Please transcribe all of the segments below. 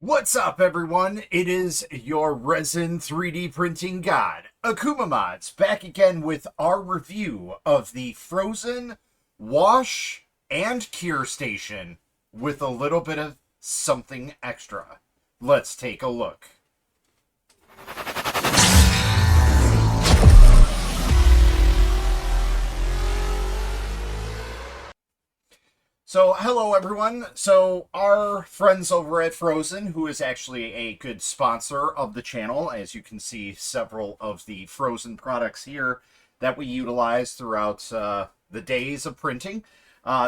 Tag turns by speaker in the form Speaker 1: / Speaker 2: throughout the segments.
Speaker 1: What's up, everyone? It is your resin 3D printing god, Akuma Mods, back again with our review of the Phrozen Wash and Cure Station with a little bit of something extra. Let's take a look. So, hello everyone. So, our friends over at Phrozen, who is actually a good sponsor of the channel, as you can see several of the Phrozen products here that we utilize throughout the days of printing.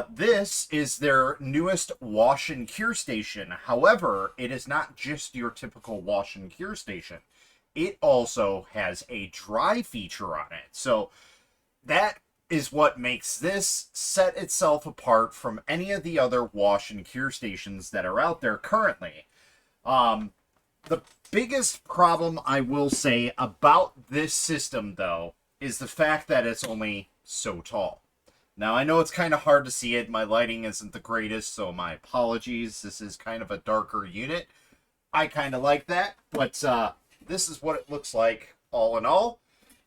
Speaker 1: This is their newest wash and cure station. However, it is not just your typical wash and cure station. It also has a dry feature on it. So, that is what makes this set itself apart from any of the other wash and cure stations that are out there currently. The biggest problem I will say about this system, though, is the fact that it's only so tall. Now, I know it's kind of hard to see it. My lighting isn't the greatest, so my apologies. This is kind of a darker unit. I kind of like that, but this is what it looks like all in all.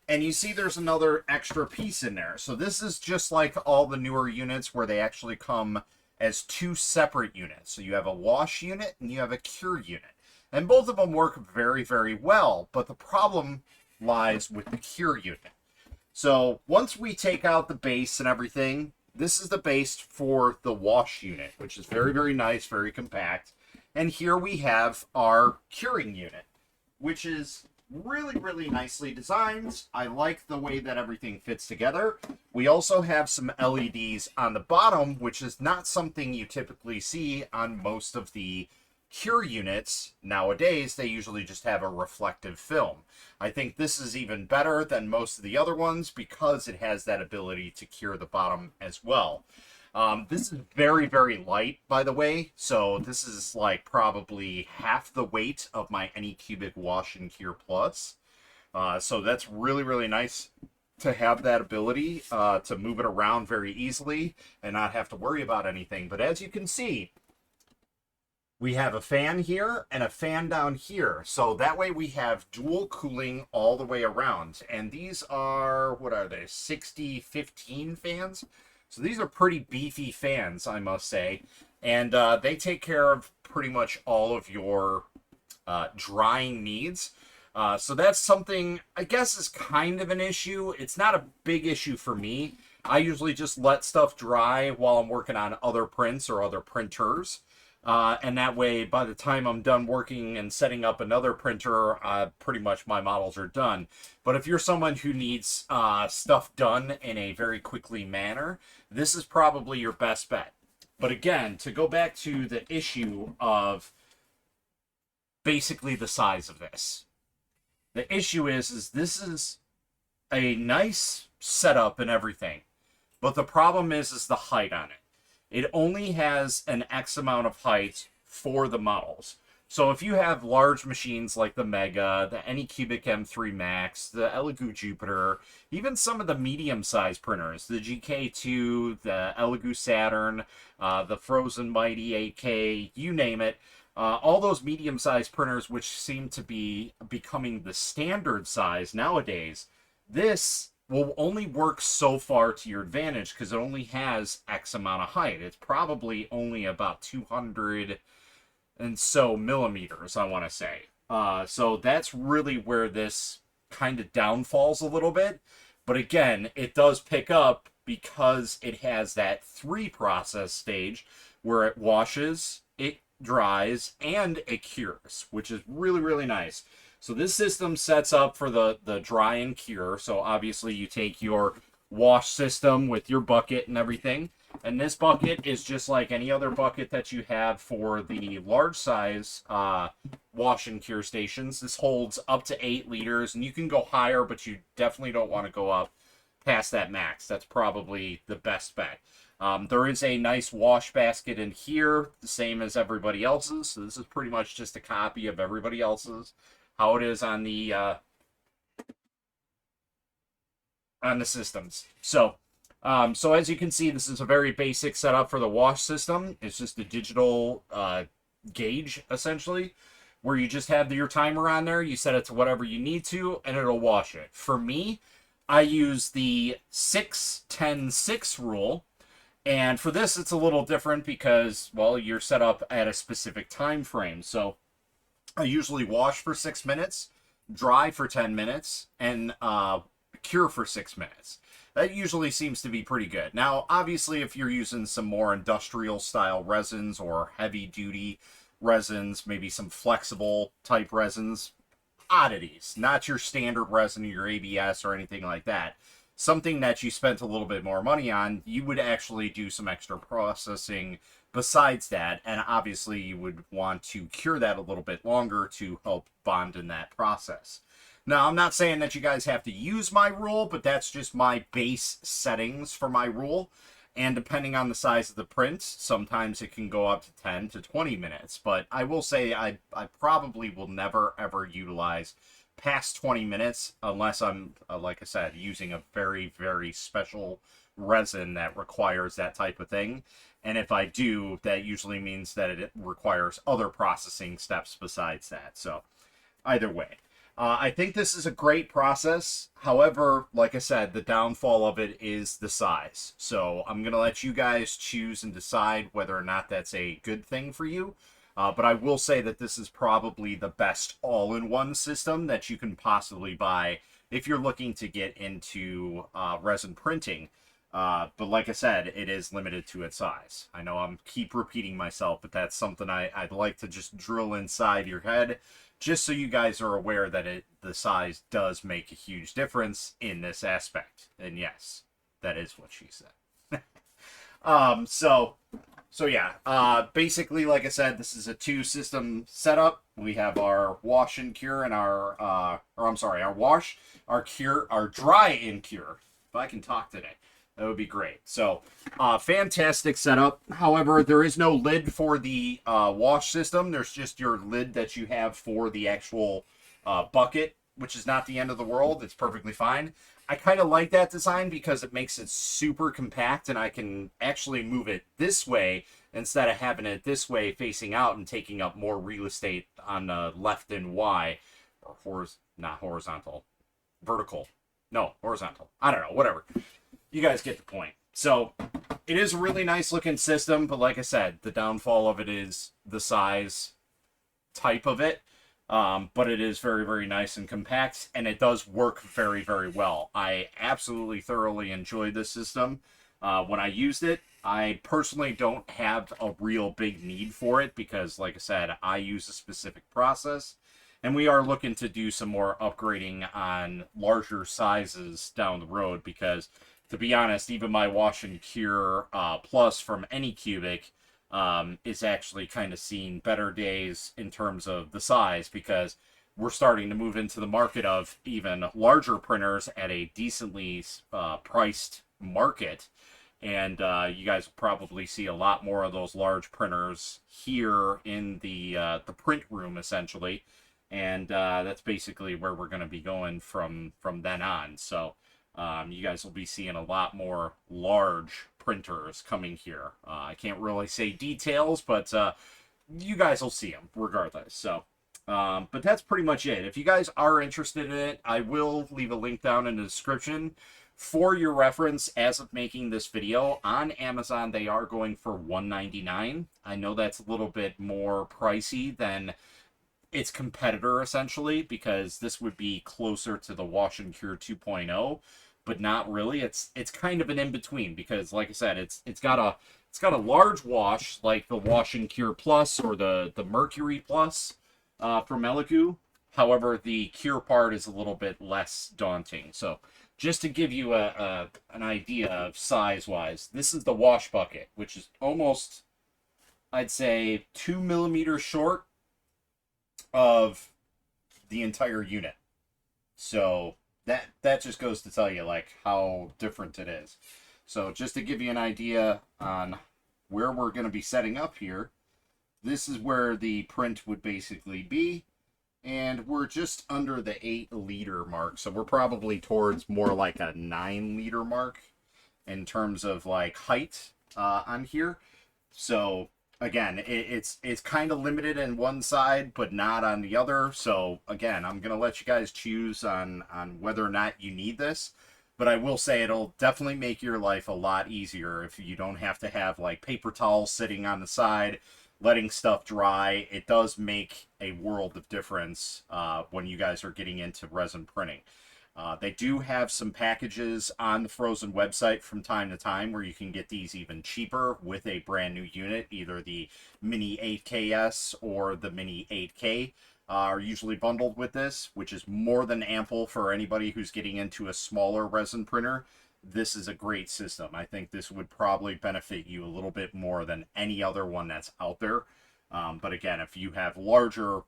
Speaker 1: And you see there's another extra piece in there. So this is just like all the newer units where they actually come as two separate units. So you have a wash unit and you have a cure unit. And both of them work very, very well. But the problem lies with the cure unit. So once we take out the base and everything, this is the base for the wash unit, which is very, very nice, very compact. And here we have our curing unit, which is really, really nicely designed. I like the way that everything fits together. We also have some LEDs on the bottom, which is not something you typically see on most of the cure units nowadays. They usually just have a reflective film. I think this is even better than most of the other ones because it has that ability to cure the bottom as well. This is very, very light, by the way, so this is like probably half the weight of my Anycubic Wash and Cure Plus. So that's really, really nice to have that ability to move it around very easily and not have to worry about anything. But as you can see, we have a fan here and a fan down here. So that way we have dual cooling all the way around. And these are, what are they, 60-15 fans? So these are pretty beefy fans, I must say. And they take care of pretty much all of your drying needs. So that's something, I guess, is kind of an issue. It's not a big issue for me. I usually just let stuff dry while I'm working on other prints or other printers. And that way, by the time I'm done working and setting up another printer, pretty much my models are done. But if you're someone who needs stuff done in a very quickly manner, this is probably your best bet. But again, to go back to the issue of basically the size of this. The issue is this is a nice setup and everything. But the problem is the height on it. It only has an X amount of height for the models. So if you have large machines like the Mega, the Anycubic M3 Max, the Elegoo Jupiter, even some of the medium-sized printers, the GK2, the Elegoo Saturn, the Phrozen Mighty 8K, you name it, all those medium-sized printers which seem to be becoming the standard size nowadays, this will only work so far to your advantage because it only has X amount of height. It's probably only about 200 and so millimeters, I want to say. So that's really where this kind of downfalls a little bit. But again, it does pick up because it has that 3 process stage where it washes, it dries, and it cures, which is really, really nice. So this system sets up for the dry and cure. So obviously you take your wash system with your bucket and everything. And this bucket is just like any other bucket that you have for the large size wash and cure stations. This holds up to 8 liters, and you can go higher, but you definitely don't want to go up past that max. That's probably the best bet. There is a nice wash basket in here, the same as everybody else's. So this is pretty much just a copy of everybody else's. How it is on the systems. So as you can see, this is a very basic setup for the wash system. It's just a digital gauge, essentially, where you just have your timer on there. You set it to whatever you need to, and it'll wash it. For me, I use the 6-10-6 rule. And for this, it's a little different because, well, you're set up at a specific time frame. So I usually wash for 6 minutes, dry for 10 minutes, and cure for 6 minutes. That usually seems to be pretty good. Now, obviously, if you're using some more industrial style resins or heavy duty resins, maybe some flexible type resins, oddities, not your standard resin or your ABS or anything like that. Something that you spent a little bit more money on, you would actually do some extra processing besides that, and obviously you would want to cure that a little bit longer to help bond in that process. Now, I'm not saying that you guys have to use my rule, but that's just my base settings for my rule. And depending on the size of the print, sometimes it can go up to 10 to 20 minutes. But I will say I probably will never, ever utilize past 20 minutes unless I'm, like I said, using a very, very special resin that requires that type of thing. And if I do, that usually means that it requires other processing steps besides that. So either way. I think this is a great process. However, like I said, the downfall of it is the size. So I'm going to let you guys choose and decide whether or not that's a good thing for you. But I will say that this is probably the best all-in-one system that you can possibly buy if you're looking to get into resin printing. But like I said, it is limited to its size. I know I'm keep repeating myself, but that's something I'd like to just drill inside your head, just so you guys are aware that the size does make a huge difference in this aspect. And yes, that is what she said. So yeah, basically, like I said, this is a 2-system setup. We have our wash and cure and our wash, our cure, our dry and cure. If I can talk today, that would be great. So, fantastic setup. However, there is no lid for the wash system. There's just your lid that you have for the actual bucket, which is not the end of the world. It's perfectly fine. I kind of like that design because it makes it super compact, and I can actually move it this way instead of having it this way facing out and taking up more real estate on the left and Y, or not horizontal, vertical. No, horizontal. I don't know, whatever. You guys get the point. So it is a really nice looking system, but like I said, the downfall of it is the size type of it. But it is very, very nice and compact, and it does work very, very well. I absolutely thoroughly enjoyed this system when I used it. I personally don't have a real big need for it because, like I said, I use a specific process, and we are looking to do some more upgrading on larger sizes down the road because, to be honest, even my Wash and Cure Plus from Anycubic is actually kind of seeing better days in terms of the size because we're starting to move into the market of even larger printers at a decently priced market. And you guys will probably see a lot more of those large printers here in the print room, essentially. And that's basically where we're going to be going from then on. So you guys will be seeing a lot more large printers coming here. I can't really say details, but you guys will see them regardless. So, but that's pretty much it. If you guys are interested in it, I will leave a link down in the description for your reference. As of making this video on Amazon, they are going for $199. I know that's a little bit more pricey than its competitor, essentially, because this would be closer to the Wash and Cure 2.0. But not really. It's kind of an in-between because, like I said, it's got a large wash like the Wash and Cure Plus or the Mercury Plus from Elegoo. However, the Cure part is a little bit less daunting. So just to give you an idea of size-wise, this is the wash bucket, which is almost, I'd say, 2 millimeters short of the entire unit. So that just goes to tell you like how different it is. So just to give you an idea on where we're going to be setting up here, this is where the print would basically be, and we're just under the 8-liter mark, so we're probably towards more like a 9-liter mark in terms of like height on here. So again, it's kind of limited in one side, but not on the other. So again, I'm gonna let you guys choose on whether or not you need this. But I will say it'll definitely make your life a lot easier if you don't have to have like paper towels sitting on the side, letting stuff dry. It does make a world of difference when you guys are getting into resin printing. They do have some packages on the Phrozen website from time to time where you can get these even cheaper with a brand new unit. Either the Mini 8KS or the Mini 8K are usually bundled with this, which is more than ample for anybody who's getting into a smaller resin printer. This is a great system. I think this would probably benefit you a little bit more than any other one that's out there. But again, if you have larger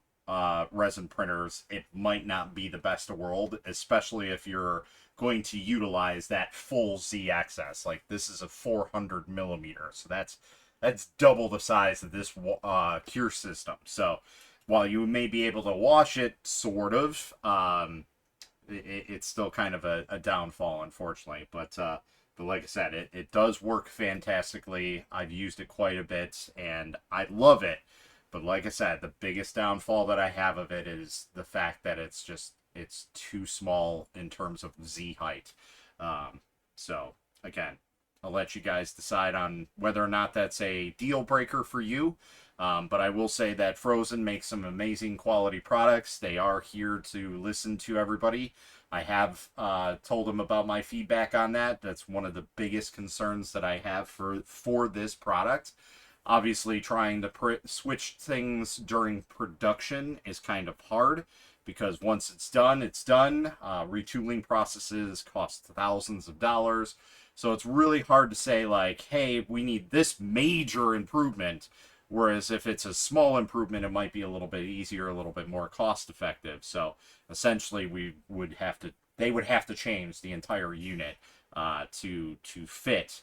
Speaker 1: resin printers, it might not be the best of world, especially if you're going to utilize that full Z access. Like this is a 400 millimeter, so that's double the size of this cure system. So while you may be able to wash it, sort of, it's still kind of a downfall, unfortunately. But like I said, it does work fantastically. I've used it quite a bit, and I love it. But like I said, the biggest downfall that I have of it is the fact that it's too small in terms of Z height. So again, I'll let you guys decide on whether or not that's a deal breaker for you. But I will say that Phrozen makes some amazing quality products. They are here to listen to everybody. I have told them about my feedback on that. That's one of the biggest concerns that I have for this product. Obviously, trying to switch things during production is kind of hard because once it's done, it's done. Retooling processes cost thousands of dollars. So it's really hard to say, like, hey, we need this major improvement. Whereas if it's a small improvement, it might be a little bit easier, a little bit more cost effective. So essentially, they would have to change the entire unit to fit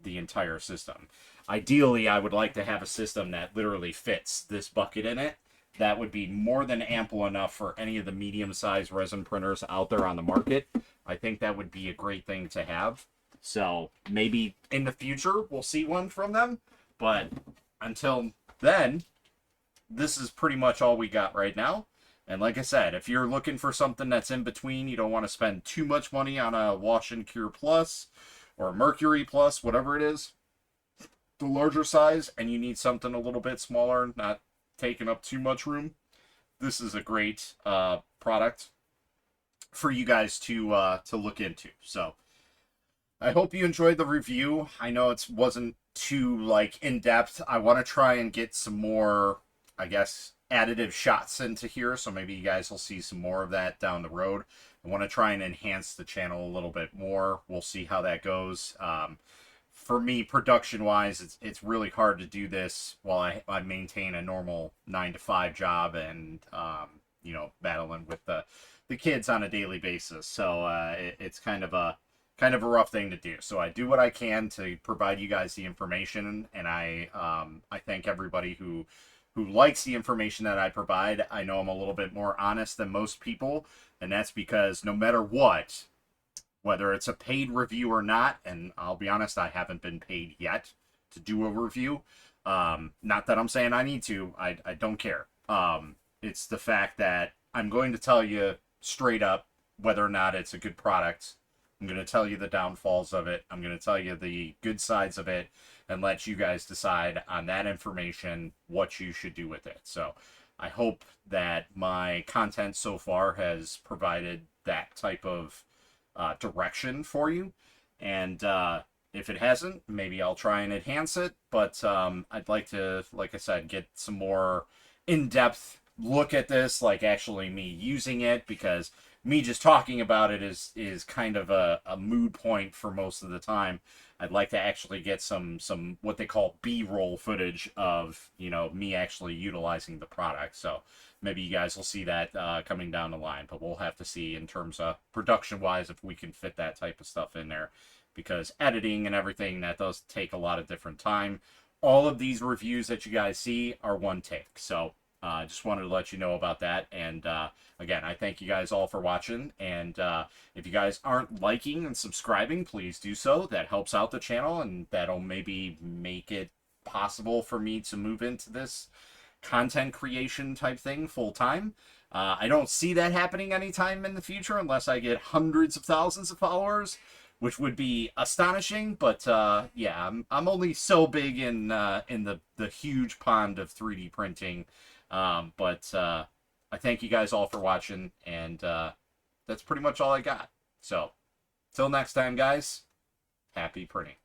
Speaker 1: the entire system. Ideally, I would like to have a system that literally fits this bucket in it. That would be more than ample enough for any of the medium-sized resin printers out there on the market. I think that would be a great thing to have. So maybe in the future we'll see one from them. But until then, this is pretty much all we got right now. And like I said, if you're looking for something that's in between, you don't want to spend too much money on a Wash and Cure Plus or Mercury Plus, whatever it is, the larger size, and you need something a little bit smaller, not taking up too much room, this is a great product for you guys to look into. So I hope you enjoyed the review. I know it wasn't too like in depth. I want to try and get some more, I guess, additive shots into here, so maybe you guys will see some more of that down the road. I want to try and enhance the channel a little bit more. We'll see how that goes. For me, production-wise, it's really hard to do this while I maintain a normal 9-to-5 job and battling with the kids on a daily basis. So it's kind of a rough thing to do. So I do what I can to provide you guys the information, and I thank everybody who likes the information that I provide. I know I'm a little bit more honest than most people, and that's because no matter what, whether it's a paid review or not, and I'll be honest, I haven't been paid yet to do a review. Not that I'm saying I need to. I don't care. It's the fact that I'm going to tell you straight up whether or not it's a good product. I'm going to tell you the downfalls of it. I'm going to tell you the good sides of it and let you guys decide on that information what you should do with it. So I hope that my content so far has provided that type of direction for you. And if it hasn't, maybe I'll try and enhance it. But I'd like to, like I said, get some more in-depth look at this, like actually me using it, because me just talking about it is kind of a mood point for most of the time. I'd like to actually get some what they call B-roll footage of, me actually utilizing the product. So maybe you guys will see that coming down the line, but we'll have to see in terms of production-wise if we can fit that type of stuff in there, because editing and everything, that does take a lot of different time. All of these reviews that you guys see are one take, so just wanted to let you know about that. And again, I thank you guys all for watching. And if you guys aren't liking and subscribing, please do so. That helps out the channel, and that'll maybe make it possible for me to move into this content creation type thing full time. I don't see that happening anytime in the future unless I get hundreds of thousands of followers, which would be astonishing. But yeah, I'm only so big in the huge pond of 3D printing. But I thank you guys all for watching, and that's pretty much all I got. So, till next time, guys, happy printing.